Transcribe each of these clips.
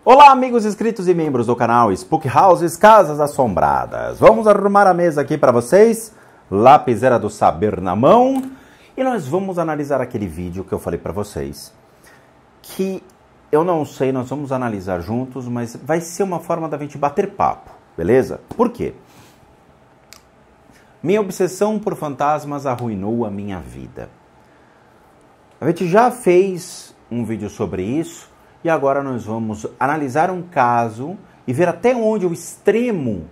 Olá, amigos inscritos e membros do canal Spook Houses Casas Assombradas. Vamos arrumar a mesa aqui para vocês, lapiseira do saber na mão, e nós vamos analisar aquele vídeo que eu falei para vocês, que eu não sei, nós vamos analisar juntos, mas vai ser uma forma da gente bater papo, beleza? Por quê? Minha obsessão por fantasmas arruinou a minha vida. A gente já fez um vídeo sobre isso, e agora nós vamos analisar um caso e ver até onde o extremo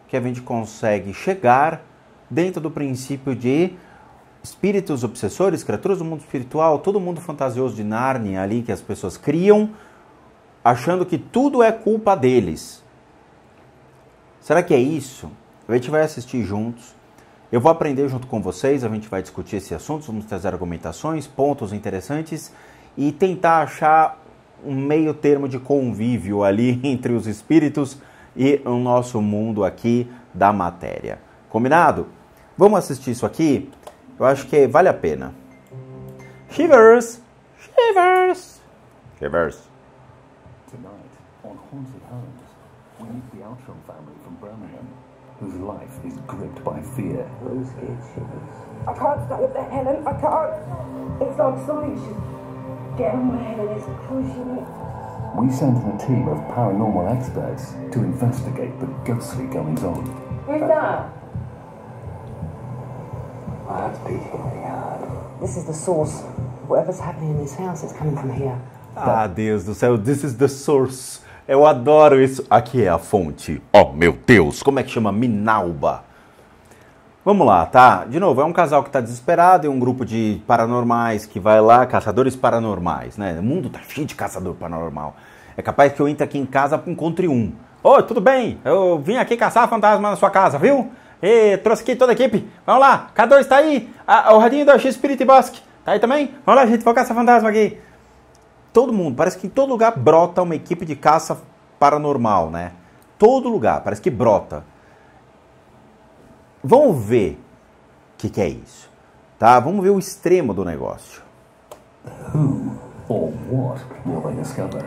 que a gente consegue chegar dentro do princípio de espíritos obsessores, criaturas do mundo espiritual, todo mundo fantasioso de Nárnia ali que as pessoas criam, achando que tudo é culpa deles. Será que é isso? A gente vai assistir juntos. Eu vou aprender junto com vocês, a gente vai discutir esse assunto, vamos trazer argumentações, pontos interessantes e tentar achar um meio termo de convívio ali entre os espíritos e o nosso mundo aqui da matéria. Combinado? Vamos assistir isso aqui? Eu acho que vale a pena. Shivers! Shivers! Shivers! Tonight, on Haunted Homes, we meet the Outram family from Birmingham, whose life is gripped by fear. I'm scared, Shivers. I can't stay up there, Helen. I can't. It's like something should get on my head and it's pushing me. We sent in a team of paranormal experts to investigate the ghostly goings-on. Who's that? My heart's beating really hard. This is the source. Whatever's happening in this house, it's coming from here. Ah, Deus do céu, this is the source. Eu adoro isso. Aqui é a fonte. Oh, meu Deus, como é que chama? Minalba. Vamos lá, tá? De novo, é um casal que tá desesperado e um grupo de paranormais que vai lá, caçadores paranormais, né? O mundo tá cheio de caçador paranormal. É capaz que eu entre aqui em casa e encontre um. Oi, tudo bem? Eu vim aqui caçar fantasma na sua casa, viu? E trouxe aqui toda a equipe. Vamos lá, K2 está aí. O radinho da X Spirit Bosque tá aí também? Vamos lá, gente, vou caçar fantasma aqui. Todo mundo, parece que em todo lugar brota uma equipe de caça paranormal, né? Todo lugar, parece que brota. Vamos ver o que é isso, tá? Vamos ver o extremo do negócio. Who or what will they discover?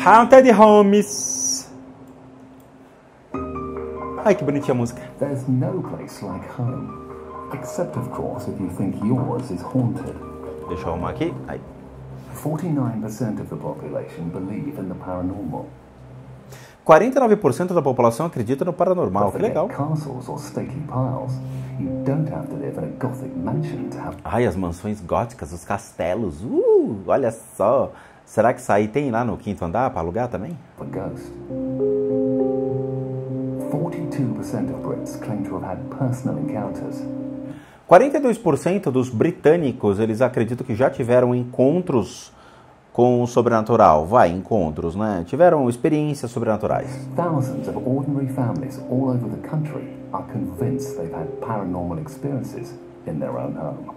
Haunted Homes. Ai, que bonitinha a música. There's no place like home, except of course if you think yours is haunted. Deixa eu arrumar aqui. Aí. 49% of the population believe in the paranormal. 49% da população acredita no paranormal. Que legal. Castles or stately piles. You don't have to live in a gothic mansion to have. Ai, as mansões góticas, os castelos. Olha só. Será que isso aí tem lá no quinto andar para alugar também? A ghost. 42% of Brits claim to have had personal encounters. 42% dos britânicos, eles acreditam que já tiveram encontros com o sobrenatural. Encontros, né? Tiveram experiências sobrenaturais. Thousands of ordinary families all over the country are convinced they've had paranormal experiences in their own home.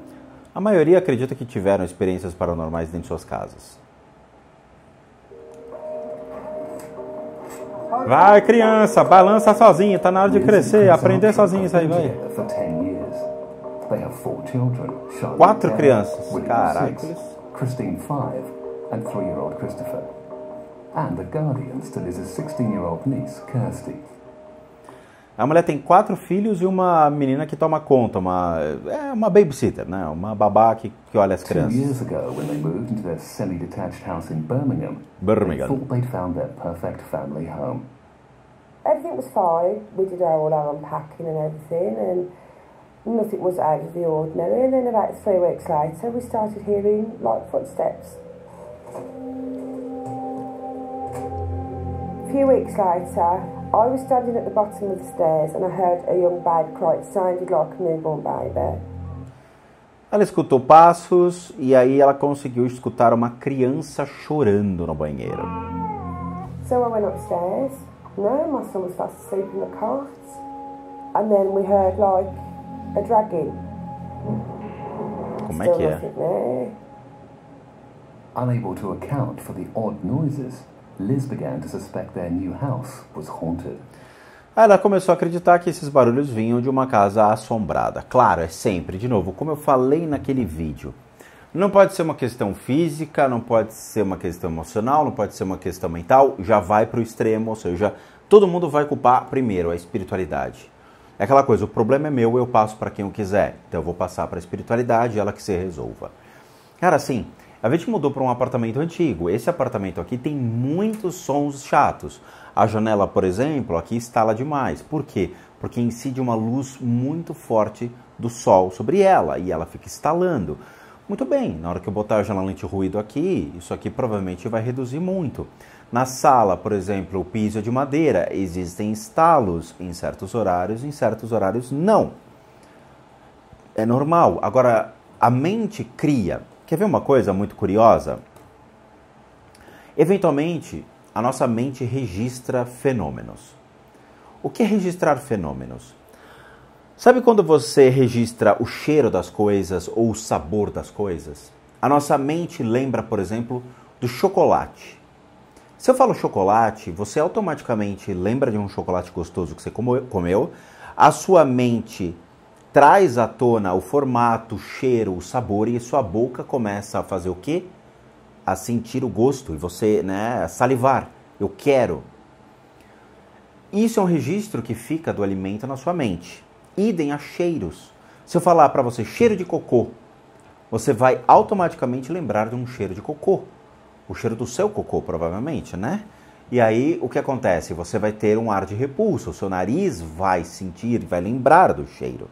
A maioria acredita que tiveram experiências paranormais dentro de suas casas. Vai, criança, balança sozinha, tá na hora de crescer, aprender sozinho isso aí, vai. For 10 years. They have 4 children. Charlotte 4 10, crianças, William caraca. 6, Christine 5, and 3-year-old Christopher. And the guardians to Liz's 16-year-old niece, Kirsty. A mulher tem 4 filhos e uma menina que toma conta, uma babysitter, né? Uma babá que olha as 2 crianças. years ago, when they moved into their semi-detached house in Birmingham, they thought they'd found their perfect family home. Everything was fine. We did all our unpacking and everything, and nothing was out of the ordinary. And then about 3 weeks later, we started hearing like footsteps. A few weeks later, I was standing at the bottom of the stairs and I heard a young babe cry. It sounded like a newborn baby. Ela escutou passos e aí ela conseguiu escutar uma criança chorando no banheiro. So I went upstairs. No, my son was fast asleep in the cot. And then we heard like a dragging. Como é Still que é? nothing there. Unable to account for the odd noises, Liz began to suspect their new house was haunted. Ela começou a acreditar que esses barulhos vinham de uma casa assombrada. Claro, é sempre, de novo, como eu falei naquele vídeo, Não pode ser uma questão física, não pode ser uma questão emocional, não pode ser uma questão mental, já vai para o extremo, ou seja, todo mundo vai culpar primeiro a espiritualidade. É aquela coisa, o problema é meu, eu passo para quem eu quiser. Então eu vou passar para a espiritualidade, ela que se resolva. Cara, assim, a gente mudou para um apartamento antigo. Esse apartamento aqui tem muitos sons chatos. A janela, por exemplo, aqui estala demais. Por quê? Porque incide uma luz muito forte do sol sobre ela e ela fica estalando. Muito bem, na hora que eu botar a janela anti-ruído aqui, isso aqui provavelmente vai reduzir muito. Na sala, por exemplo, o piso é de madeira, existem estalos em certos horários não. É normal. Agora, a mente cria. Quer ver uma coisa muito curiosa? Eventualmente, a nossa mente registra fenômenos. O que é registrar fenômenos? Sabe quando você registra o cheiro das coisas ou o sabor das coisas? A nossa mente lembra, por exemplo, do chocolate. Se eu falo chocolate, você automaticamente lembra de um chocolate gostoso que você comeu. A sua mente traz à tona o formato, o cheiro, o sabor e sua boca começa a fazer o quê? A sentir o gosto e você, né, salivar. Eu quero. Isso é um registro que fica do alimento na sua mente. Idem a cheiros. Se eu falar para você cheiro de cocô, você vai automaticamente lembrar de um cheiro de cocô. O cheiro do seu cocô, provavelmente, né? E aí, o que acontece? Você vai ter um ar de repulso, o seu nariz vai sentir, vai lembrar do cheiro.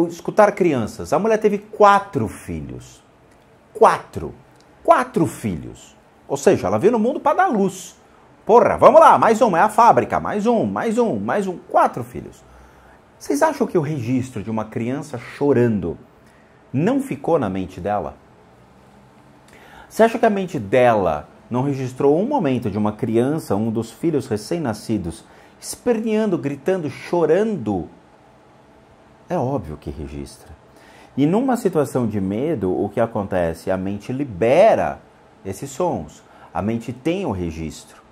Escutar crianças. A mulher teve 4 filhos. 4 filhos. Ou seja, ela veio no mundo para dar luz. Porra, vamos lá, mais um, é a fábrica. Mais um. 4 filhos. Vocês acham que o registro de uma criança chorando não ficou na mente dela? Você acha que a mente dela não registrou um momento de uma criança, um dos filhos recém-nascidos, esperneando, gritando, chorando? É óbvio que registra. E numa situação de medo, o que acontece? A mente libera esses sons. A mente tem o registro.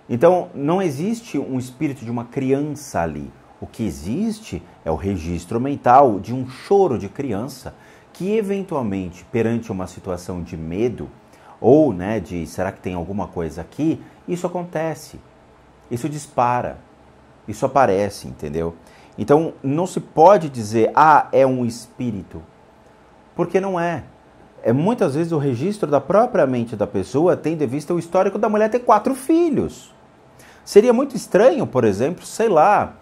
Então, não existe um espírito de uma criança ali. O que existe é o registro mental de um choro de criança que, eventualmente, perante uma situação de medo, ou, né, de será que tem alguma coisa aqui, isso acontece. Isso dispara. Isso aparece, entendeu? Então, não se pode dizer, é um espírito. Porque não é. Muitas vezes o registro da própria mente da pessoa tendo em vista o histórico da mulher ter 4 filhos. Seria muito estranho, por exemplo, sei lá,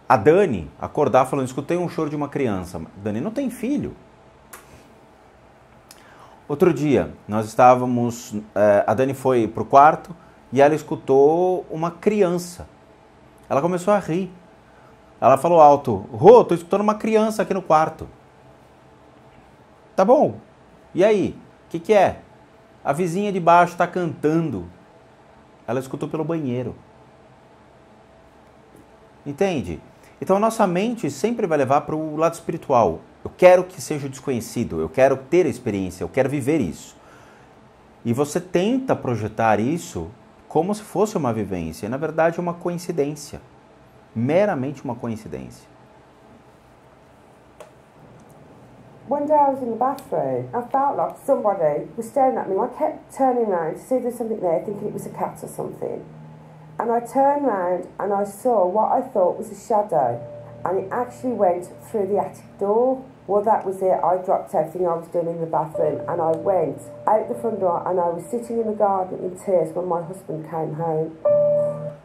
a Dani acordar falando, escutei um choro de uma criança. Dani não tem filho. Outro dia, nós estávamos, a Dani foi pro quarto e ela escutou uma criança. Ela começou a rir. Ela falou alto, Rô, tô escutando uma criança aqui no quarto. Tá bom. E aí? O que é? A vizinha de baixo está cantando. Ela escutou pelo banheiro. Entende? Então a nossa mente sempre vai levar para o lado espiritual. Eu quero que seja desconhecido, eu quero ter a experiência, eu quero viver isso. E você tenta projetar isso como se fosse uma vivência. E, na verdade, é uma coincidência. Meramente uma coincidência. One day I was in the bathroom, I felt like somebody was staring at me. I kept turning around to see if there's something there, thinking it was a cat or something. And I turned round and I saw what I thought was a shadow. And it actually went through the attic door. Well, that was it. I dropped everything I was doing in the bathroom and I went out the front door and I was sitting in the garden in tears when my husband came home.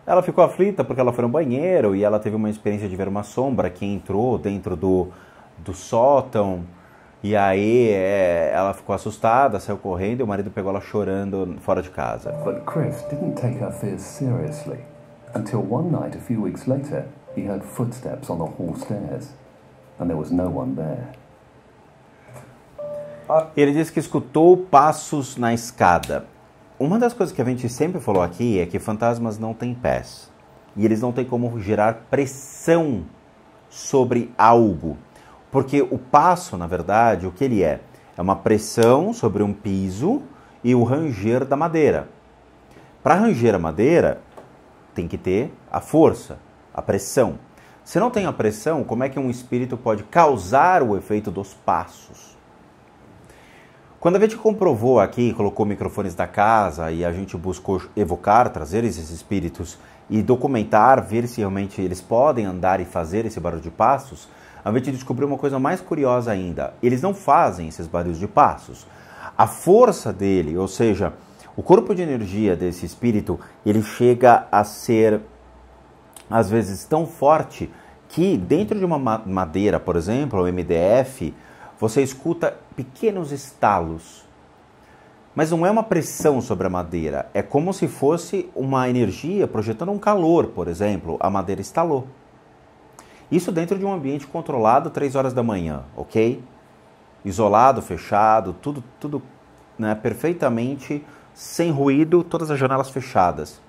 Ela ficou aflita porque ela foi no banheiro e ela teve uma experiência de ver uma sombra que entrou dentro do sótão. E aí ela ficou assustada, saiu correndo e o marido pegou ela chorando fora de casa. But Chris didn't take her fears seriously until one night a few weeks later he heard footsteps on the hall stairs and there was no one there. Ele disse que escutou passos na escada. Uma das coisas que a gente sempre falou aqui é que fantasmas não têm pés. E eles não têm como gerar pressão sobre algo. Porque o passo, na verdade, o que ele é? É uma pressão sobre um piso e o ranger da madeira. Para ranger a madeira, tem que ter a força, a pressão. Se não tem a pressão, como é que um espírito pode causar o efeito dos passos? Quando a gente comprovou aqui, colocou microfones da casa e a gente buscou evocar, trazer esses espíritos e documentar, ver se realmente eles podem andar e fazer esse barulho de passos, a gente descobriu uma coisa mais curiosa ainda. Eles não fazem esses barulhos de passos. A força dele, ou seja, o corpo de energia desse espírito, ele chega a ser, às vezes, tão forte que dentro de uma madeira, por exemplo, o MDF, você escuta pequenos estalos. Mas não é uma pressão sobre a madeira, é como se fosse uma energia projetando um calor, por exemplo, a madeira estalou. Isso dentro de um ambiente controlado, 3 horas da manhã, ok? Isolado, fechado, tudo né, perfeitamente sem ruído, todas as janelas fechadas.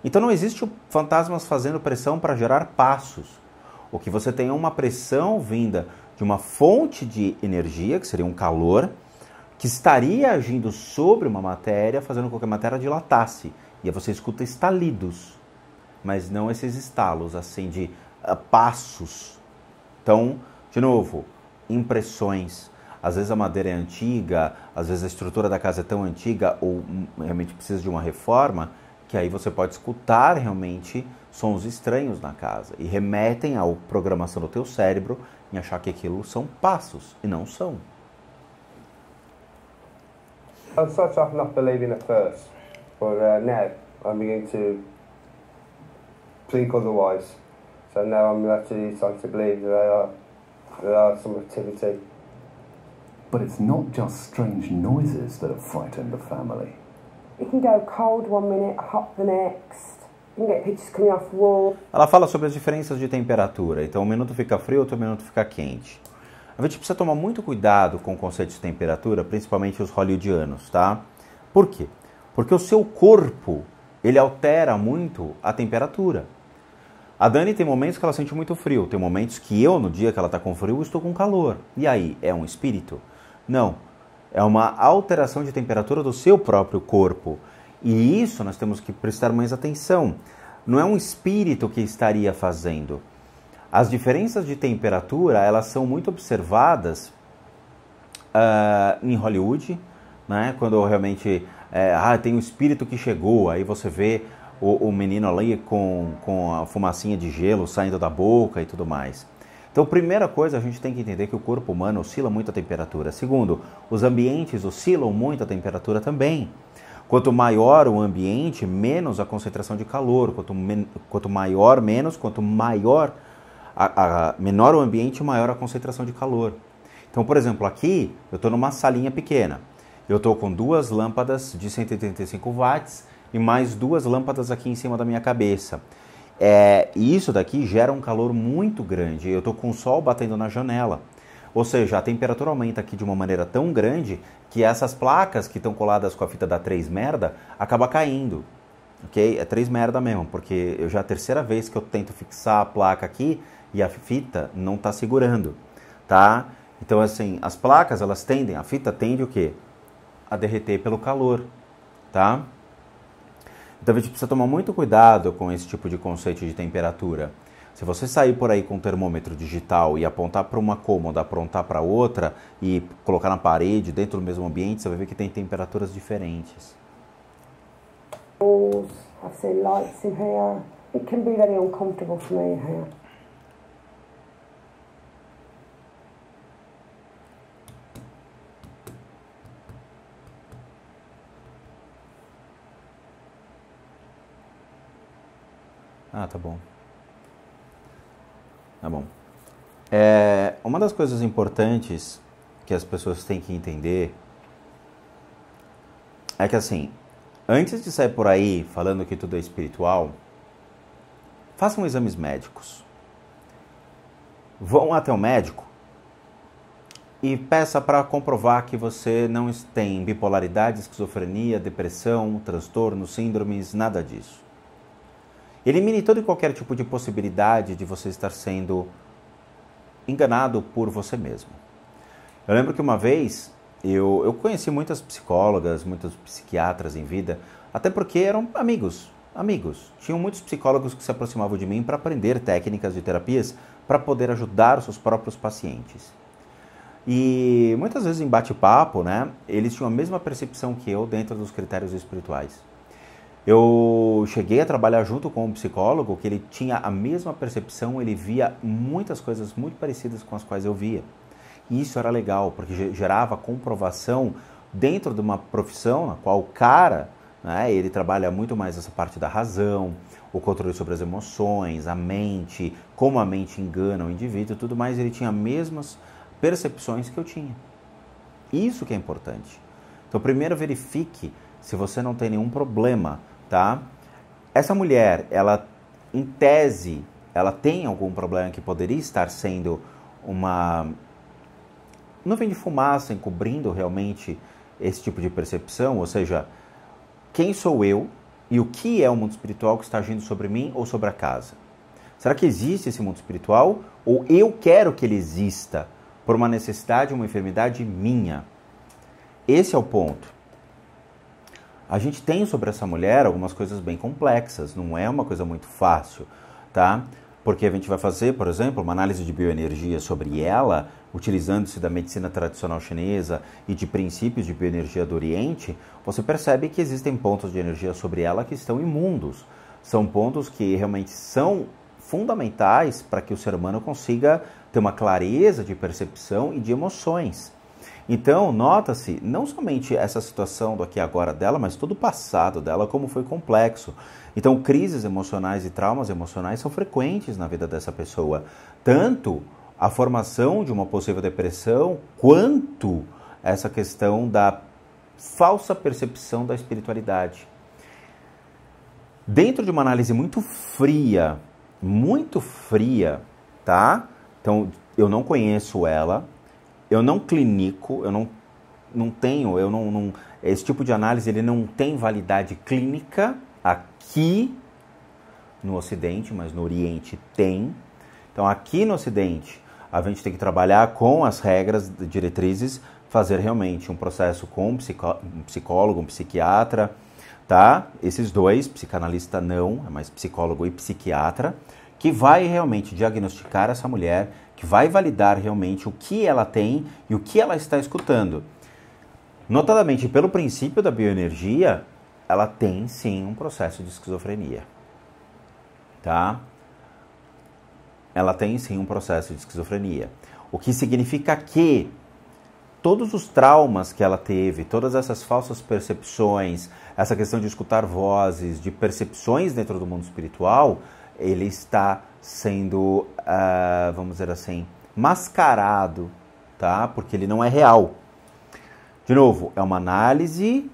Então não existe fantasmas fazendo pressão para gerar passos. O que você tem é uma pressão vinda de uma fonte de energia, que seria um calor, que estaria agindo sobre uma matéria, fazendo com que a matéria dilatasse. E aí você escuta estalidos, mas não esses estalos, assim, de passos. Então, de novo, impressões. Às vezes a madeira é antiga, às vezes a estrutura da casa é tão antiga ou realmente precisa de uma reforma, que aí você pode escutar realmente sons estranhos na casa e remetem à programação do teu cérebro em achar que aquilo são passos, e não são. I started off not believing at first, but now I'm beginning to think otherwise. So now I'm actually starting to believe that there are some activity. But it's not just strange noises that have frightened the family. It can go cold one minute, hot the next. You can get pictures coming off the wall. Ela fala sobre as diferenças de temperatura. Então, um minuto fica frio, outro minuto fica quente. A gente precisa tomar muito cuidado com o conceito de temperatura, principalmente os hollywoodianos, tá? Por quê? Porque o seu corpo, ele altera muito a temperatura. A Dani tem momentos que ela sente muito frio, tem momentos que eu, no dia que ela está com frio, estou com calor. E aí, é um espírito? Não. É uma alteração de temperatura do seu próprio corpo. E isso nós temos que prestar mais atenção. Não é um espírito que estaria fazendo. As diferenças de temperatura, elas são muito observadas em Hollywood, né? Quando realmente tem um espírito que chegou, aí você vê o menino ali com a fumacinha de gelo saindo da boca e tudo mais. Então, primeira coisa, a gente tem que entender que o corpo humano oscila muito a temperatura. Segundo, os ambientes oscilam muito a temperatura também. Quanto maior o ambiente, menos a concentração de calor. Quanto maior, menos. Quanto maior, menor o ambiente, maior a concentração de calor. Então, por exemplo, aqui eu estou numa salinha pequena. Eu estou com 2 lâmpadas de 185 watts e mais 2 lâmpadas aqui em cima da minha cabeça. E isso daqui gera um calor muito grande. Eu estou com o sol batendo na janela. Ou seja, a temperatura aumenta aqui de uma maneira tão grande que essas placas que estão coladas com a fita da 3 merda acabam caindo. Ok? É 3 merda mesmo, porque eu já é a 3ª vez que eu tento fixar a placa aqui e a fita não está segurando, tá? Então, assim, as placas, elas tendem, a fita tende o quê? A derreter pelo calor, tá? Então a gente precisa tomar muito cuidado com esse tipo de conceito de temperatura. Se você sair por aí com um termômetro digital e apontar para uma cômoda, apontar para outra e colocar na parede, dentro do mesmo ambiente, você vai ver que tem temperaturas diferentes. I've seen lights in here. It can be very uncomfortable for me here. Ah, tá bom. Tá bom. Uma das coisas importantes que as pessoas têm que entender é que, assim, antes de sair por aí falando que tudo é espiritual, façam exames médicos. Vão até o médico e peça para comprovar que você não tem bipolaridade, esquizofrenia, depressão, transtornos, síndromes, nada disso. Elimine todo e qualquer tipo de possibilidade de você estar sendo enganado por você mesmo. Eu lembro que uma vez eu conheci muitas psicólogas, muitos psiquiatras em vida, até porque eram amigos. Tinham muitos psicólogos que se aproximavam de mim para aprender técnicas de terapias para poder ajudar os seus próprios pacientes. E muitas vezes em bate-papo, né, eles tinham a mesma percepção que eu dentro dos critérios espirituais. Eu cheguei a trabalhar junto com um psicólogo que ele tinha a mesma percepção, ele via muitas coisas muito parecidas com as quais eu via. E isso era legal, porque gerava comprovação dentro de uma profissão na qual o cara, né, ele trabalha muito mais essa parte da razão, o controle sobre as emoções, a mente, como a mente engana o indivíduo e tudo mais, ele tinha as mesmas percepções que eu tinha. Isso que é importante. Então, primeiro verifique se você não tem nenhum problema, tá? Essa mulher, ela, em tese, ela tem algum problema que poderia estar sendo uma nuvem de fumaça encobrindo realmente esse tipo de percepção, ou seja, quem sou eu e o que é o mundo espiritual que está agindo sobre mim ou sobre a casa? Será que existe esse mundo espiritual ou eu quero que ele exista por uma necessidade, uma enfermidade minha? Esse é o ponto. A gente tem sobre essa mulher algumas coisas bem complexas, não é uma coisa muito fácil, tá? Porque a gente vai fazer, por exemplo, uma análise de bioenergia sobre ela, utilizando-se da medicina tradicional chinesa e de princípios de bioenergia do Oriente, você percebe que existem pontos de energia sobre ela que estão imundos. São pontos que realmente são fundamentais para que o ser humano consiga ter uma clareza de percepção e de emoções. Então, nota-se não somente essa situação do aqui e agora dela, mas todo o passado dela, como foi complexo. Então, crises emocionais e traumas emocionais são frequentes na vida dessa pessoa. Tanto a formação de uma possível depressão, quanto essa questão da falsa percepção da espiritualidade. Dentro de uma análise muito fria, tá? Então, eu não conheço ela, eu não clinico, eu não tenho, esse tipo de análise ele não tem validade clínica aqui no Ocidente, mas no Oriente tem. Então, aqui no Ocidente, a gente tem que trabalhar com as regras, diretrizes, fazer realmente um processo com um psicólogo, um psiquiatra, tá? Esses dois, psicanalista não, é mais psicólogo e psiquiatra, que vai realmente diagnosticar essa mulher, que vai validar realmente o que ela tem e o que ela está escutando. Notadamente, pelo princípio da bioenergia, ela tem sim um processo de esquizofrenia, tá? Ela tem sim um processo de esquizofrenia. O que significa que todos os traumas que ela teve, todas essas falsas percepções, essa questão de escutar vozes, de percepções dentro do mundo espiritual, ele está sendo, vamos dizer assim, mascarado, tá? Porque ele não é real. De novo, é uma análise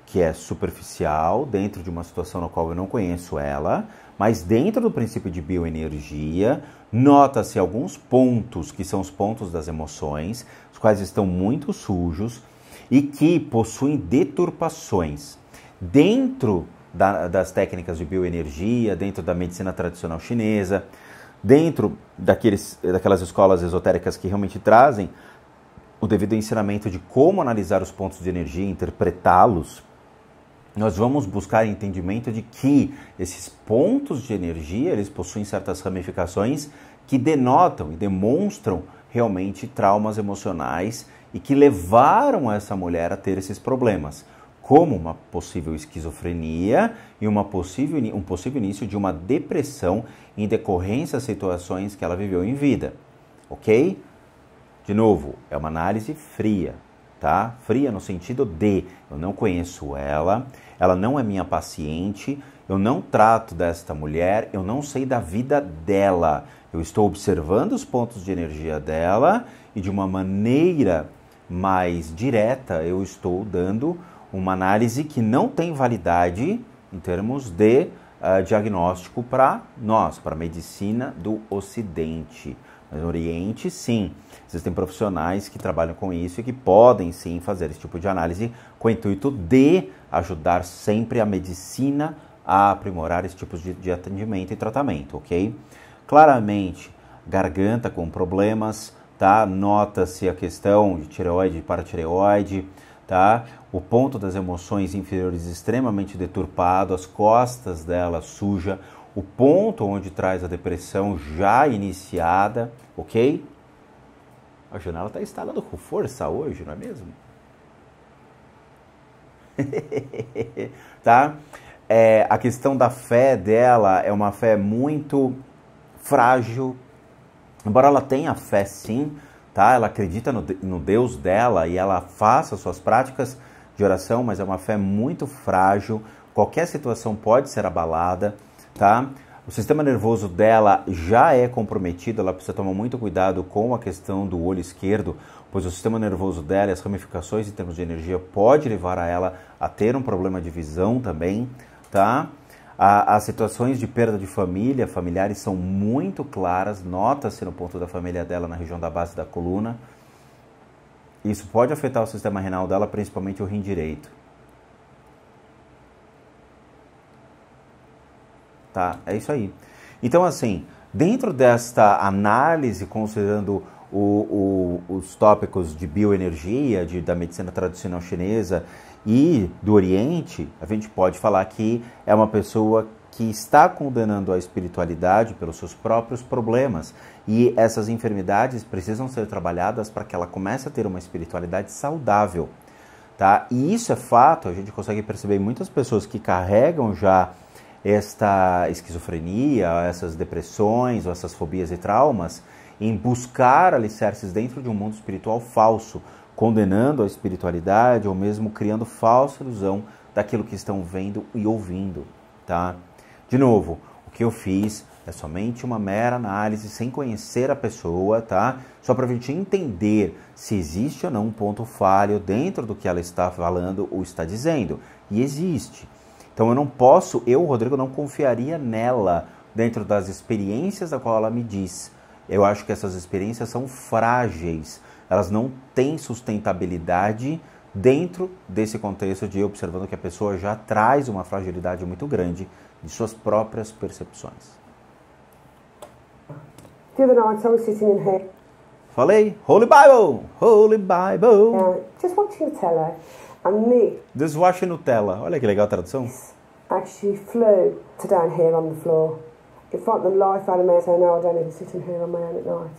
que é superficial, dentro de uma situação na qual eu não conheço ela, mas dentro do princípio de bioenergia, nota-se alguns pontos, que são os pontos das emoções, os quais estão muito sujos e que possuem deturpações. Dentro das técnicas de bioenergia, dentro da medicina tradicional chinesa, dentro daquelas escolas esotéricas que realmente trazem o devido ensinamento de como analisar os pontos de energia e interpretá-los, nós vamos buscar entendimento de que esses pontos de energia, eles possuem certas ramificações que denotam e demonstram realmente traumas emocionais e que levaram essa mulher a ter esses problemas, como uma possível esquizofrenia e um possível início de uma depressão em decorrência das situações que ela viveu em vida, ok? De novo, é uma análise fria, tá? Fria no sentido de eu não conheço ela não é minha paciente, eu não trato desta mulher, eu não sei da vida dela. Eu estou observando os pontos de energia dela e de uma maneira mais direta eu estou dando uma análise que não tem validade em termos de diagnóstico para nós, para a medicina do Ocidente. Mas no Oriente, sim, existem profissionais que trabalham com isso e que podem, sim, fazer esse tipo de análise com o intuito de ajudar sempre a medicina a aprimorar esse tipo de atendimento e tratamento, ok? Claramente, garganta com problemas, tá? Nota-se a questão de tireoide e paratireoide, tá? O ponto das emoções inferiores extremamente deturpado, as costas dela suja, o ponto onde traz a depressão já iniciada, ok? A janela está instalando com força hoje, não é mesmo? Tá? A questão da fé dela é uma fé muito frágil. Embora ela tenha fé sim, tá? Ela acredita no Deus dela e ela faça suas práticas de oração, mas é uma fé muito frágil. Qualquer situação pode ser abalada, tá? O sistema nervoso dela já é comprometido, ela precisa tomar muito cuidado com a questão do olho esquerdo, pois o sistema nervoso dela e as ramificações em termos de energia pode levar a ela a ter um problema de visão também, tá? As situações de perda de família, familiares são muito claras, nota-se no ponto da família dela na região da base da coluna. Isso pode afetar o sistema renal dela, principalmente o rim direito. Tá? É isso aí. Então, assim, dentro desta análise, considerando os tópicos de bioenergia, da medicina tradicional chinesa e do Oriente, a gente pode falar que é uma pessoa que está condenando a espiritualidade pelos seus próprios problemas. E essas enfermidades precisam ser trabalhadas para que ela comece a ter uma espiritualidade saudável. Tá? E isso é fato, a gente consegue perceber em muitas pessoas que carregam já esta esquizofrenia, essas depressões, ou essas fobias e traumas, em buscar alicerces dentro de um mundo espiritual falso, condenando a espiritualidade ou mesmo criando falsa ilusão daquilo que estão vendo e ouvindo, tá? De novo, o que eu fiz é somente uma mera análise sem conhecer a pessoa, tá? Só para a gente entender se existe ou não um ponto falho dentro do que ela está falando ou está dizendo. E existe. Então eu, Rodrigo, não confiaria nela dentro das experiências da qual ela me diz. Eu acho que essas experiências são frágeis, elas não têm sustentabilidade dentro desse contexto de observando que a pessoa já traz uma fragilidade muito grande de suas próprias percepções. The other night I was sitting in here. Falei, Holy Bible, Holy Bible. Just watching the telly, and Nick Deswache Nutella. Olha que legal a tradução. actually flew to down here on the floor. It frightened the life out of me, so now I don't even sit in here on my own at night.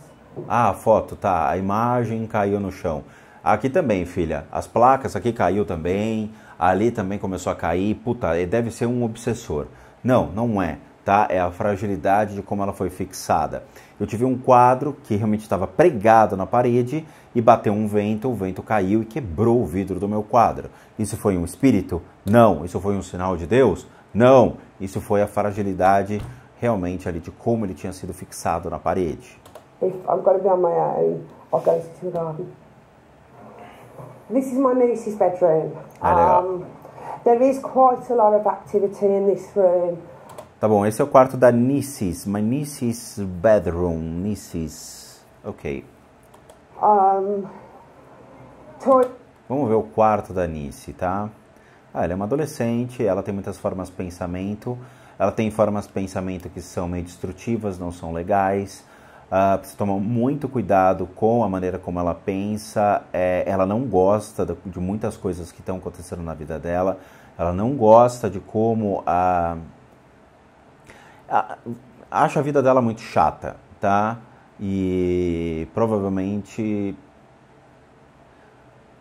Ah, a foto, tá. A imagem caiu no chão. Aqui também, filha. As placas aqui caiu também. Ali também começou a cair. Puta, deve ser um obsessor. Não, não é. Tá? É a fragilidade de como ela foi fixada. Eu tive um quadro que realmente estava pregado na parede e bateu um vento, o vento caiu e quebrou o vidro do meu quadro. Isso foi um espírito? Não. Isso foi um sinal de Deus? Não. Isso foi a fragilidade realmente ali de como ele tinha sido fixado na parede. If I'm going to be on my own, I'll go sit in the garden. This is my niece's bedroom. Legal. There is quite a lot of activity in this room. Tá bom, esse é o quarto da niece's. My niece's bedroom. Niece's. Ok. Vamos ver o quarto da Nice, tá? Ela é uma adolescente, ela tem muitas formas de pensamento. Ela tem formas de pensamento que são meio destrutivas, não são legais. Precisa tomar muito cuidado com a maneira como ela pensa. Ela não gosta de muitas coisas que estão acontecendo na vida dela. Ela não gosta de como acha a vida dela muito chata, tá? E provavelmente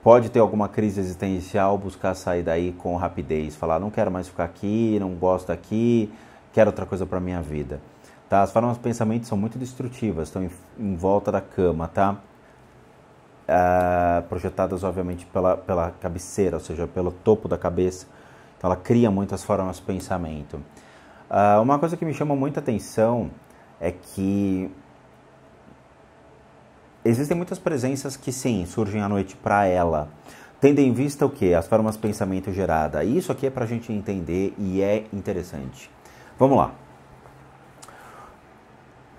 pode ter alguma crise existencial, buscar sair daí com rapidez, falar, não quero mais ficar aqui, não gosto daqui, quero outra coisa para minha vida. Tá? As formas de pensamento são muito destrutivas, estão em volta da cama, tá? Projetadas, obviamente, pela cabeceira, ou seja, pelo topo da cabeça. Então, ela cria muitas formas de pensamento. Uma coisa que me chama muita atenção é que existem muitas presenças que, sim, surgem à noite para ela. Tendo em vista o quê? As formas de pensamento geradas. Isso aqui é para a gente entender e é interessante. Vamos lá.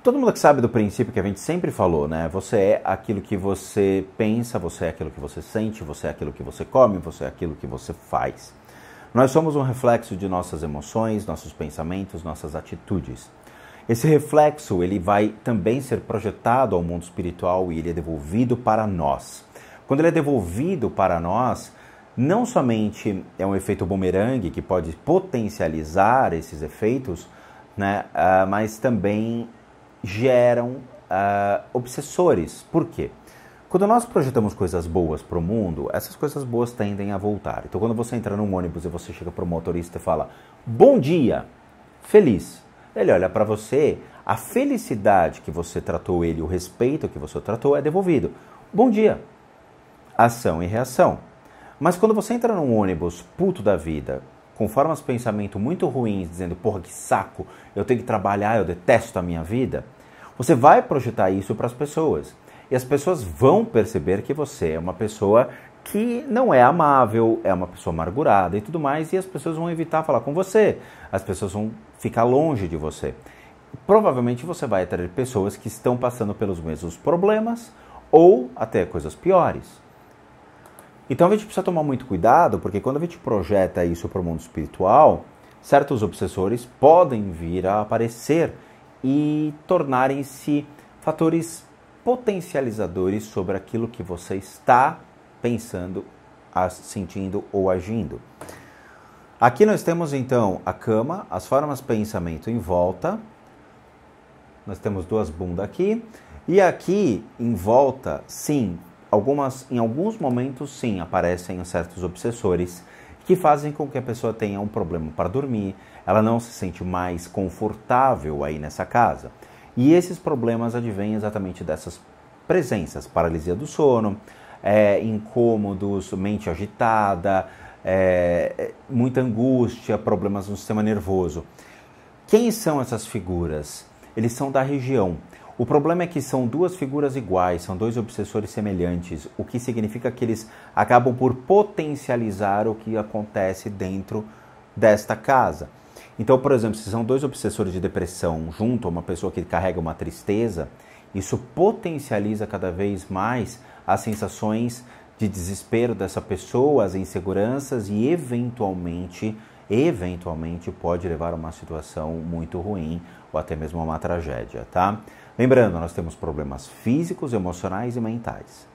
Todo mundo que sabe do princípio que a gente sempre falou, né? Você é aquilo que você pensa, você é aquilo que você sente, você é aquilo que você come, você é aquilo que você faz. Nós somos um reflexo de nossas emoções, nossos pensamentos, nossas atitudes. Esse reflexo, ele vai também ser projetado ao mundo espiritual e ele é devolvido para nós. Quando ele é devolvido para nós, não somente é um efeito bumerangue que pode potencializar esses efeitos, né? Mas também geram obsessores. Por quê? Quando nós projetamos coisas boas para o mundo, essas coisas boas tendem a voltar. Então, quando você entra num ônibus e você chega para o motorista e fala, bom dia, feliz. Ele olha para você, a felicidade que você tratou ele, o respeito que você tratou é devolvido. Bom dia. Ação e reação. Mas quando você entra num ônibus puto da vida, com formas de pensamento muito ruins, dizendo, porra, que saco, eu tenho que trabalhar, eu detesto a minha vida, você vai projetar isso para as pessoas. E as pessoas vão perceber que você é uma pessoa que não é amável, é uma pessoa amargurada e tudo mais, e as pessoas vão evitar falar com você, as pessoas vão ficar longe de você. Provavelmente você vai atrair pessoas que estão passando pelos mesmos problemas ou até coisas piores. Então a gente precisa tomar muito cuidado, porque quando a gente projeta isso para o mundo espiritual, certos obsessores podem vir a aparecer e tornarem-se fatores potencializadores sobre aquilo que você está pensando, sentindo ou agindo. Aqui nós temos então a cama, as formas de pensamento em volta, nós temos duas bundas aqui, e aqui em volta, sim, em alguns momentos, sim, aparecem certos obsessores que fazem com que a pessoa tenha um problema para dormir, ela não se sente mais confortável aí nessa casa. E esses problemas advêm exatamente dessas presenças, paralisia do sono, incômodos, mente agitada, muita angústia, problemas no sistema nervoso. Quem são essas figuras? Eles são da região. O problema é que são duas figuras iguais, são dois obsessores semelhantes, o que significa que eles acabam por potencializar o que acontece dentro desta casa. Então, por exemplo, se são dois obsessores de depressão junto a uma pessoa que carrega uma tristeza, isso potencializa cada vez mais as sensações de desespero dessa pessoa, as inseguranças e eventualmente pode levar a uma situação muito ruim ou até mesmo a uma tragédia, tá? Lembrando, nós temos problemas físicos, emocionais e mentais.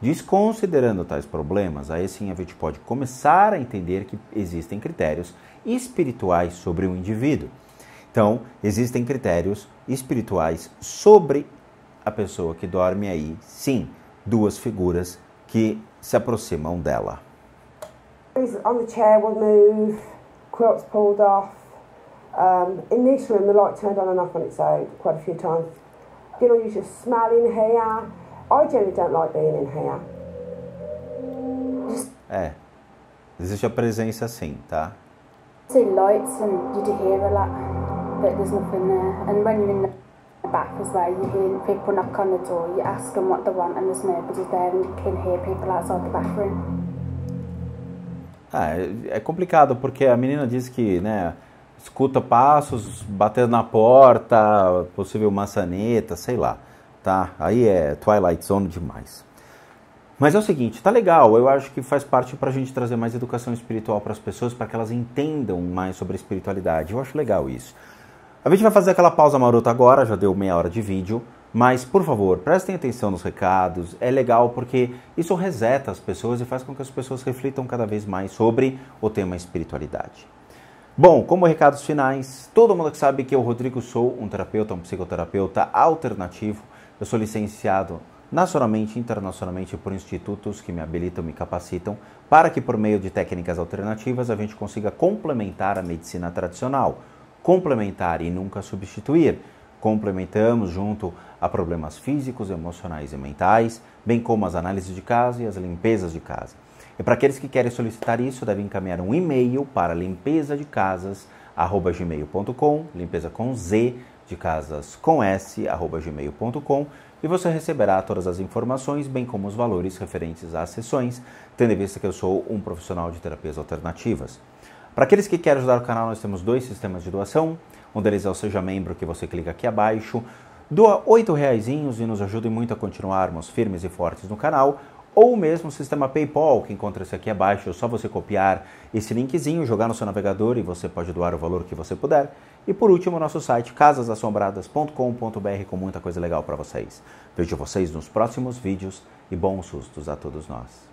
Desconsiderando tais problemas, aí sim a gente pode começar a entender que existem critérios espirituais sobre o indivíduo. Então, existem critérios espirituais sobre a pessoa que dorme aí, sim, duas figuras que se aproximam dela. On the chair will move, quilts pulled off. In this room, the light turned on and off on its own quite a few times. You know, you just smell in here. I generally don't like being in here. Existe a presença sim, tá? See lights and you do hear a lot, but there's nothing there. And when you're in the back as well, you hear people knock on the door, you ask them what they want and there's nobody there and you can hear people outside the bathroom. É complicado porque a menina diz que, né, escuta passos, batendo na porta, possível maçaneta, sei lá, tá? Aí é Twilight Zone demais. Mas é o seguinte, tá legal, eu acho que faz parte pra gente trazer mais educação espiritual para as pessoas, para que elas entendam mais sobre a espiritualidade. Eu acho legal isso. A gente vai fazer aquela pausa marota agora, já deu meia hora de vídeo, mas, por favor, prestem atenção nos recados, é legal porque isso reseta as pessoas e faz com que as pessoas reflitam cada vez mais sobre o tema espiritualidade. Bom, como recados finais, todo mundo que sabe que eu, Rodrigo, sou um terapeuta, um psicoterapeuta alternativo. Eu sou licenciado nacionalmente e internacionalmente por institutos que me habilitam, me capacitam, para que por meio de técnicas alternativas a gente consiga complementar a medicina tradicional. Complementar e nunca substituir. Complementamos junto a problemas físicos, emocionais e mentais, bem como as análises de caso e as limpezas de casa. E para aqueles que querem solicitar isso, devem encaminhar um e-mail para limpezadecasas@gmail.com, limpeza com Z, de casas com S, @gmail.com, e você receberá todas as informações, bem como os valores referentes às sessões, tendo em vista que eu sou um profissional de terapias alternativas. Para aqueles que querem ajudar o canal, nós temos dois sistemas de doação. Um deles é o Seja Membro, que você clica aqui abaixo, doa R$8 e nos ajuda muito a continuarmos firmes e fortes no canal. Ou mesmo o sistema PayPal, que encontra-se aqui abaixo, é só você copiar esse linkzinho, jogar no seu navegador e você pode doar o valor que você puder. E por último, o nosso site casasassombradas.com.br com muita coisa legal para vocês. Vejo vocês nos próximos vídeos e bons sustos a todos nós.